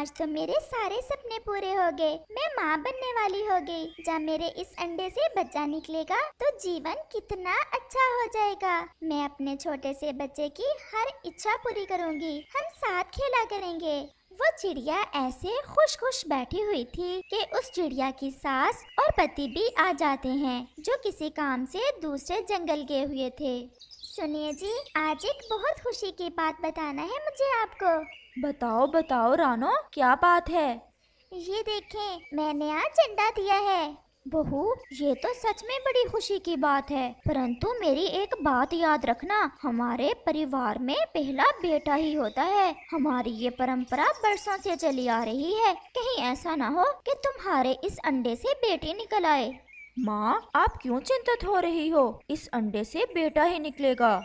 आज तो मेरे सारे सपने पूरे हो गए। मैं माँ बनने वाली हो गई। जब मेरे इस अंडे से बच्चा निकलेगा तो जीवन कितना अच्छा हो जाएगा। मैं अपने छोटे से बच्चे की हर इच्छा पूरी करूंगी। हम साथ खेला करेंगे। वो चिड़िया ऐसे खुश खुश बैठी हुई थी कि उस चिड़िया की सास और पति भी आ जाते हैं, जो किसी काम से दूसरे जंगल गए हुए थे। सुनिए जी, आज एक बहुत खुशी की बात बताना है मुझे आपको। बताओ बताओ रानो, क्या बात है। ये देखें, मैंने आज अंडा दिया है। बहू, ये तो सच में बड़ी खुशी की बात है, परंतु मेरी एक बात याद रखना, हमारे परिवार में पहला बेटा ही होता है। हमारी ये परंपरा बरसों से चली आ रही है। कहीं ऐसा ना हो कि तुम्हारे इस अंडे से बेटी निकल आए। माँ, आप क्यों चिंतित हो रही हो? इस अंडे से बेटा ही निकलेगा।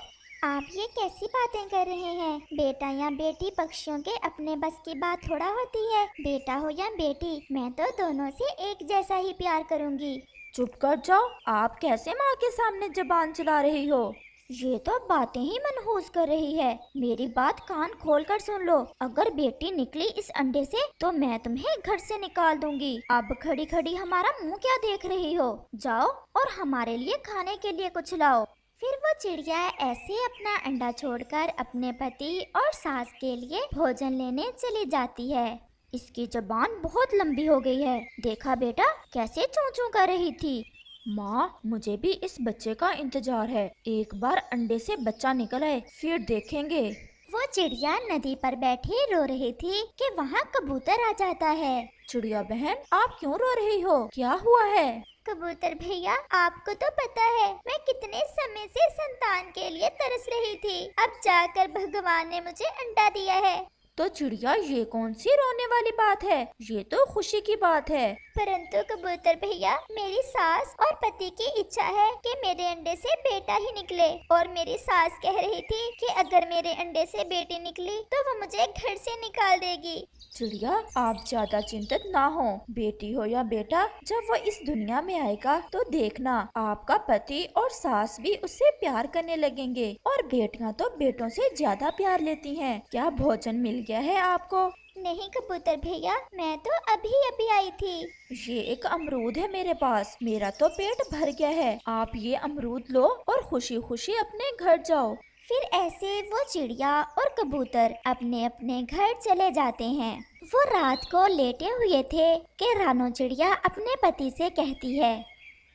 आप ये कैसी बातें कर रहे हैं? बेटा या बेटी पक्षियों के अपने बस की बात थोड़ा होती है। बेटा हो या बेटी, मैं तो दोनों से एक जैसा ही प्यार करूंगी। चुप कर जाओ। आप कैसे माँ के सामने जबान चला रही हो? ये तो बातें ही मनहूस कर रही है। मेरी बात कान खोल कर सुन लो। अगर बेटी निकली इस अंडे से तो मैं तुम्हें घर से निकाल दूंगी। अब खड़ी खड़ी हमारा मुंह क्या देख रही हो? जाओ और हमारे लिए खाने के लिए कुछ लाओ। फिर वो चिड़िया ऐसे अपना अंडा छोड़कर अपने पति और सास के लिए भोजन लेने चली जाती है। इसकी जबान बहुत लंबी हो गई है। देखा बेटा, कैसे चूं चूं कर रही थी। माँ, मुझे भी इस बच्चे का इंतजार है। एक बार अंडे से बच्चा निकल आए, फिर देखेंगे। वो चिड़िया नदी पर बैठी रो रही थी कि वहाँ कबूतर आ जाता है। चिड़िया बहन, आप क्यों रो रही हो? क्या हुआ है? कबूतर भैया, आपको तो पता है मैं कितने समय से संतान के लिए तरस रही थी। अब जाकर भगवान ने मुझे अंडा दिया है। तो चिड़िया, ये कौन सी रोने वाली बात है? ये तो खुशी की बात है। परंतु कबूतर भैया, मेरी सास और पति की इच्छा है कि मेरे अंडे से बेटा ही निकले। और मेरी सास कह रही थी कि अगर मेरे अंडे से बेटी निकली तो वो मुझे घर से निकाल देगी। चिड़िया, आप ज्यादा चिंतित ना हो। बेटी हो या बेटा, जब वो इस दुनिया में आएगा तो देखना, आपका पति और सास भी उससे प्यार करने लगेंगे। और बेटियां तो बेटों से ज्यादा प्यार लेती हैं। क्या भोजन मिल गया है आपको? नहीं कबूतर भैया, मैं तो अभी अभी आई थी। ये एक अमरूद है मेरे पास। मेरा तो पेट भर गया है। आप ये अमरूद लो और खुशी खुशी अपने घर जाओ। फिर ऐसे वो चिड़िया और कबूतर अपने अपने घर चले जाते हैं। वो रात को लेटे हुए थे कि रानो चिड़िया अपने पति से कहती है,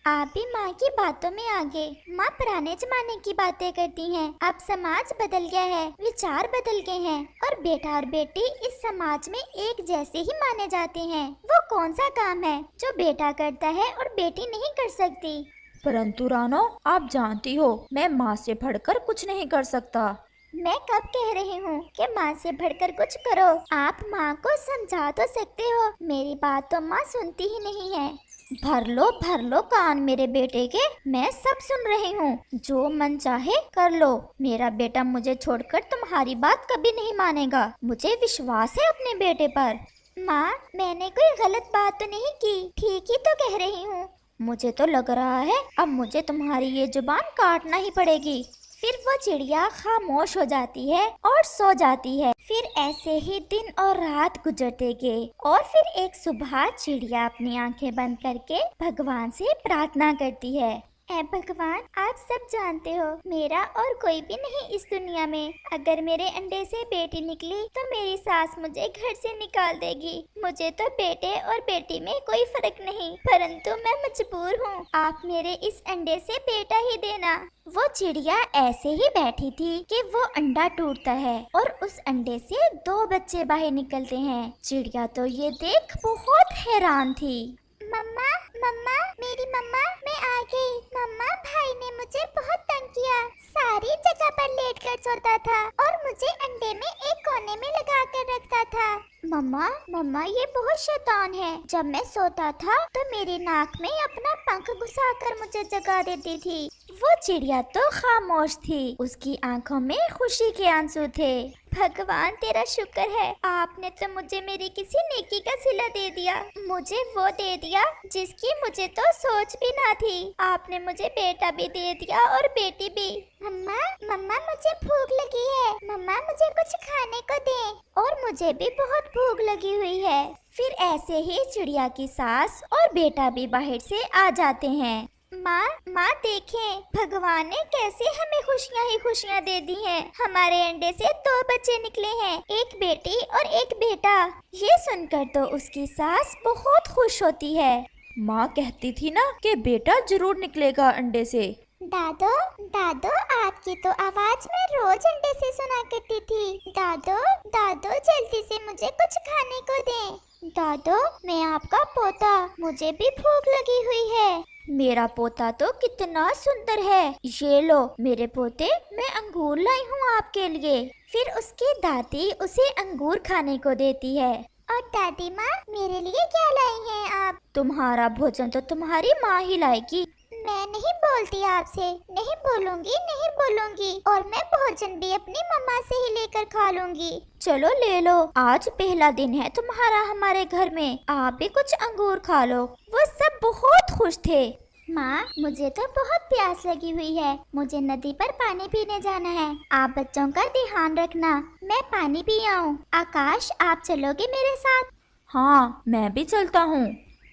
आप भी माँ की बातों में आ गए। माँ पुराने जमाने की बातें करती हैं। अब समाज बदल गया है, विचार बदल गए हैं और बेटा और बेटी इस समाज में एक जैसे ही माने जाते हैं। वो कौन सा काम है जो बेटा करता है और बेटी नहीं कर सकती? परंतु रानो, आप जानती हो मैं माँ से बढ़कर कुछ नहीं कर सकता। मैं कब कह रही हूँ कि माँ से बढ़कर कुछ करो? आप माँ को समझा तो सकते हो, मेरी बात तो माँ सुनती ही नहीं है। भर लो कान मेरे बेटे के, मैं सब सुन रही हूँ। जो मन चाहे कर लो। मेरा बेटा मुझे छोड़कर तुम्हारी बात कभी नहीं मानेगा। मुझे विश्वास है अपने बेटे पर। माँ, मैंने कोई गलत बात तो नहीं की, ठीक ही तो कह रही हूँ। मुझे तो लग रहा है अब मुझे तुम्हारी ये जुबान काटना ही पड़ेगी। फिर वो चिड़िया खामोश हो जाती है और सो जाती है। फिर ऐसे ही दिन और रात गुजरते गए और फिर एक सुबह चिड़िया अपनी आंखें बंद करके भगवान से प्रार्थना करती है, ऐ भगवान, आप सब जानते हो मेरा और कोई भी नहीं इस दुनिया में। अगर मेरे अंडे से बेटी निकली तो मेरी सास मुझे घर से निकाल देगी। मुझे तो बेटे और बेटी में कोई फर्क नहीं, परंतु मैं मजबूर हूँ। आप मेरे इस अंडे से बेटा ही देना। वो चिड़िया ऐसे ही बैठी थी कि वो अंडा टूटता है और उस अंडे से 2 बच्चे बाहर निकलते हैं। चिड़िया तो ये देख बहुत हैरान थी। मम्मा, मम्मा, मेरी मम्मा, मैं आ गई। मम्मा, भाई ने मुझे बहुत तंग किया। सारी जगह पर लेट कर सोता था और मुझे अंडे में एक कोने में लगा कर रखता था। मम्मा, ये बहुत शैतान है। जब मैं सोता था तो मेरी नाक में अपना पंख घुसाकर मुझे जगा देती थी। वो चिड़िया तो खामोश थी, उसकी आंखों में खुशी के आंसू थे। भगवान तेरा शुक्र है, आपने तो मुझे मेरी किसी नेकी का सिला दे दिया। मुझे वो दे दिया जिसकी मुझे तो सोच भी ना थी। आपने मुझे बेटा भी दे दिया और बेटी भी। मम्मा मम्मा मुझे भूख लगी है, मम्मा मुझे कुछ खाने को दे। और मुझे भी बहुत भूख लगी हुई है। फिर ऐसे ही चिड़िया की सास और बेटा भी बाहर से आ जाते हैं। माँ देखें, भगवान ने कैसे हमें खुशियाँ ही खुशियाँ दे दी हैं। हमारे अंडे से 2 बच्चे निकले हैं, एक बेटी और एक बेटा। ये सुनकर तो उसकी सास बहुत खुश होती है। माँ कहती थी ना कि बेटा जरूर निकलेगा अंडे से। दादो दादो आपकी तो आवाज मैं रोज अंडे से सुना करती थी। दादो दादो जल्दी से मुझे कुछ खाने को दें। दादो मैं आपका पोता, मुझे भी भूख लगी हुई है। मेरा पोता तो कितना सुंदर है। ये लो मेरे पोते, मैं अंगूर लाई हूँ आपके लिए। फिर उसकी दादी उसे अंगूर खाने को देती है। और दादी माँ मेरे लिए क्या लाई हैं आप? तुम्हारा भोजन तो तुम्हारी माँ ही लाएगी। मैं नहीं बोलती आपसे, नहीं बोलूंगी और मैं भोजन भी अपनी मम्मा से ही लेकर खा लूंगी। चलो ले लो, आज पहला दिन है तुम्हारा हमारे घर में, आप भी कुछ अंगूर खा लो। वो सब बहुत खुश थे। माँ मुझे तो बहुत प्यास लगी हुई है, मुझे नदी पर पानी पीने जाना है। आप बच्चों का ध्यान रखना, मैं पानी पी आऊँ। आकाश आप चलोगे मेरे साथ? हाँ मैं भी चलता हूँ।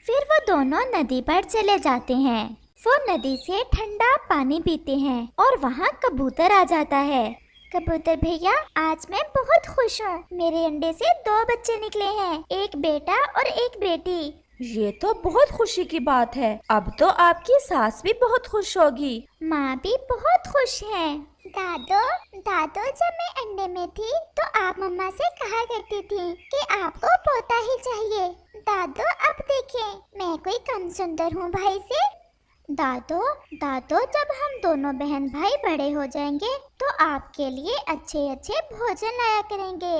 फिर वो दोनों नदी पर चले जाते हैं। वो नदी से ठंडा पानी पीते हैं और वहाँ कबूतर आ जाता है। कबूतर भैया आज मैं बहुत खुश हूँ, मेरे अंडे से 2 बच्चे निकले हैं, एक बेटा और एक बेटी। ये तो बहुत खुशी की बात है। अब तो आपकी सास भी बहुत खुश होगी। माँ भी बहुत खुश है। दादो दादो जब मैं अंडे में थी तो आप मम्मा से कहा करती थी कि आपको पोता ही चाहिए। दादो अब देखें मैं कोई कम सुंदर हूँ भाई से। दादो दादो जब हम दोनों बहन भाई बड़े हो जाएंगे तो आपके लिए अच्छे अच्छे भोजन लाया करेंगे।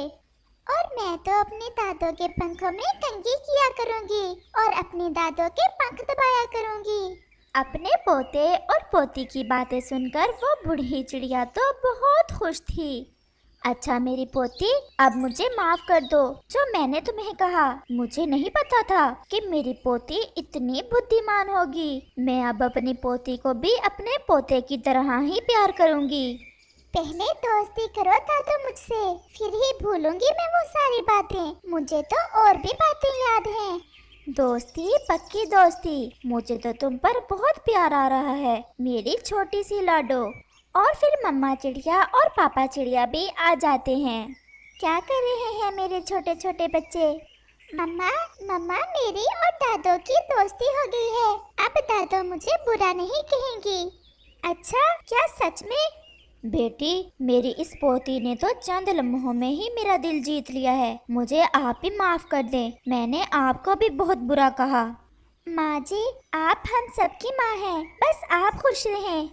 और मैं तो अपने दादो के पंखों में कंघी किया करूँगी और अपने दादो के पंख दबाया करूँगी। अपने पोते और पोती की बातें सुनकर वो बूढ़ी चिड़िया तो बहुत खुश थी। अच्छा मेरी पोती, अब मुझे माफ कर दो जो मैंने तुम्हें कहा। मुझे नहीं पता था कि मेरी पोती इतनी बुद्धिमान होगी। मैं अब अपनी पोती को भी अपने पोते की तरह ही प्यार करूँगी। पहले दोस्ती करो दादो मुझसे, फिर ही भूलूंगी मैं वो सारी बातें। मुझे तो और भी बातें याद हैं। दोस्ती पक्की दोस्ती। मुझे तो तुम पर बहुत प्यार आ रहा है मेरी छोटी सी लाडो। और फिर मम्मा चिड़िया और पापा चिड़िया भी आ जाते हैं। क्या कर रहे हैं मेरे छोटे छोटे बच्चे? मम्मा मम्मा मेरी और दादो की दोस्ती हो गई है, अब दादो मुझे बुरा नहीं कहेंगी। अच्छा क्या सच में? बेटी मेरी इस पोती ने तो चंद लम्हों में ही मेरा दिल जीत लिया है। मुझे आप ही माफ कर दें, मैंने आपको भी बहुत बुरा कहा। माँ जी आप हम सबकी माँ हैं, बस आप खुश रहें।